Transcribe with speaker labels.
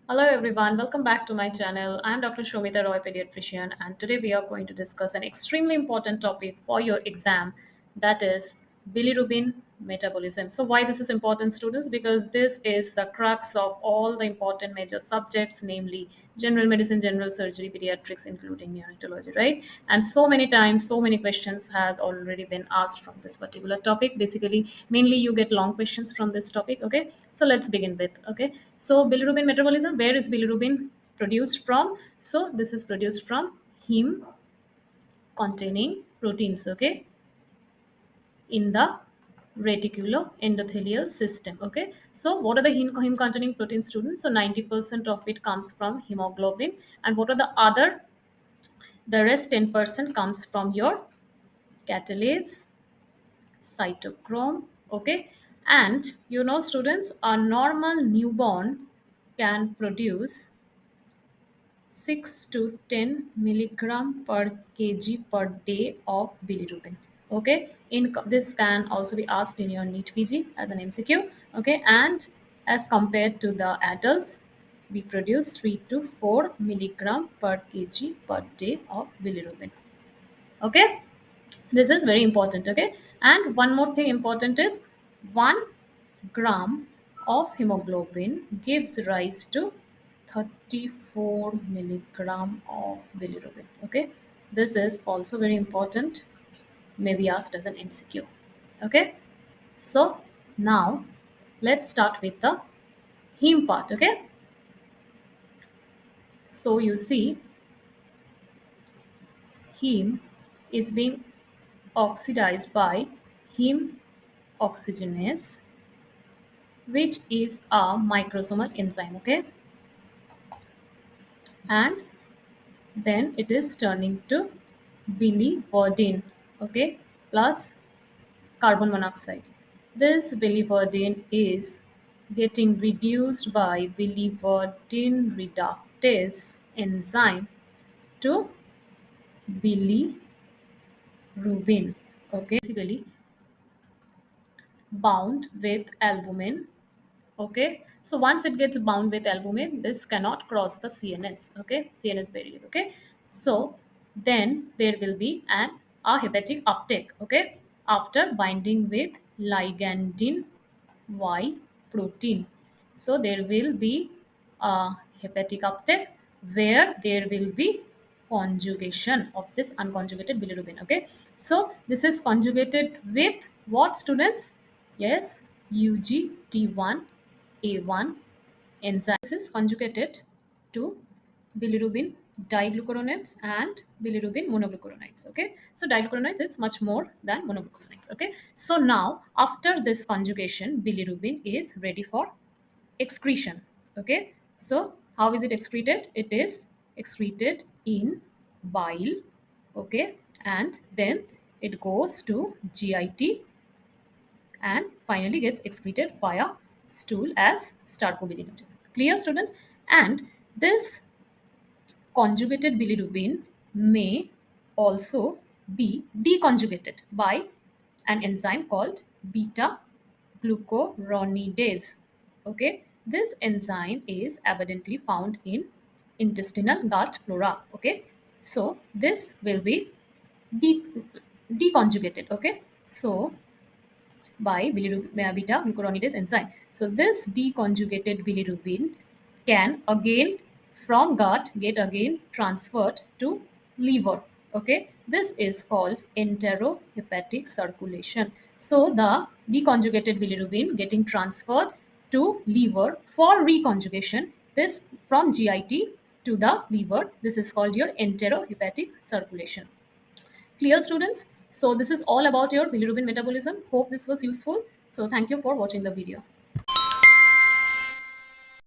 Speaker 1: Hello everyone, welcome back to my channel. I'm Dr. Soumita Roy, pediatrician, and today we are going to discuss an extremely important topic for your exam, that is bilirubin metabolism. So why this is important, students? Because this is the crux of all the important major subjects, namely general medicine, general surgery, pediatrics, including neonatology, right? And so many times, so many questions has already been asked from this particular topic. Basically, mainly you get long questions from this topic. Okay, so let's begin with. Okay, so bilirubin metabolism, where is bilirubin produced from? So this is produced from heme containing proteins. Okay, in the reticuloendothelial system. Okay, so what are the heme containing proteins, students? So 90% of it comes from hemoglobin, and what are the other? The rest 10% comes from your catalase, cytochrome. Okay, and students, a normal newborn can produce 6 to 10 milligram per kg per day of bilirubin. Okay, this can also be asked in your NEET PG as an MCQ. Okay, and as compared to the adults, we produce 3 to 4 milligram per kg per day of bilirubin. Okay, this is very important. Okay, and one more thing important is 1 gram of hemoglobin gives rise to 34 milligram of bilirubin. Okay, this is also very important, may be asked as an MCQ. Okay, so now let's start with the heme part. Okay, so you see heme is being oxidized by heme oxygenase, which is a microsomal enzyme. Okay, and then it is turning to biliverdin. Okay, plus carbon monoxide. This biliverdin is getting reduced by biliverdin reductase enzyme to bilirubin. Okay, basically bound with albumin. Okay, so once it gets bound with albumin, this cannot cross the CNS. Okay, CNS barrier. Okay, so then there will be a hepatic uptake. Okay, after binding with ligandin Y protein. So there will be a hepatic uptake where there will be conjugation of this unconjugated bilirubin. Okay, so this is conjugated with what, students? Yes, UGT1A1 enzyme. This is conjugated to bilirubin diglucuronides and bilirubin monoglucuronides. Okay, so diglucuronides is much more than monoglucuronides. Okay, so now after this conjugation, bilirubin is ready for excretion. Okay, so how is it excreted? It is excreted in bile. Okay, and then it goes to GIT and finally gets excreted via stool as starcobilinogen. Clear, students? And this conjugated bilirubin may also be deconjugated by an enzyme called beta glucuronidase. Okay, this enzyme is abundantly found in intestinal gut flora. Okay, so this will be de- deconjugated. Okay, so by beta glucuronidase enzyme. So this deconjugated bilirubin can again from gut get again transferred to liver. Okay, this is called enterohepatic circulation. So the deconjugated bilirubin getting transferred to liver for reconjugation. This from GIT to the liver. This is called your enterohepatic circulation. Clear, students? So this is all about your bilirubin metabolism. Hope this was useful. So thank you for watching the video.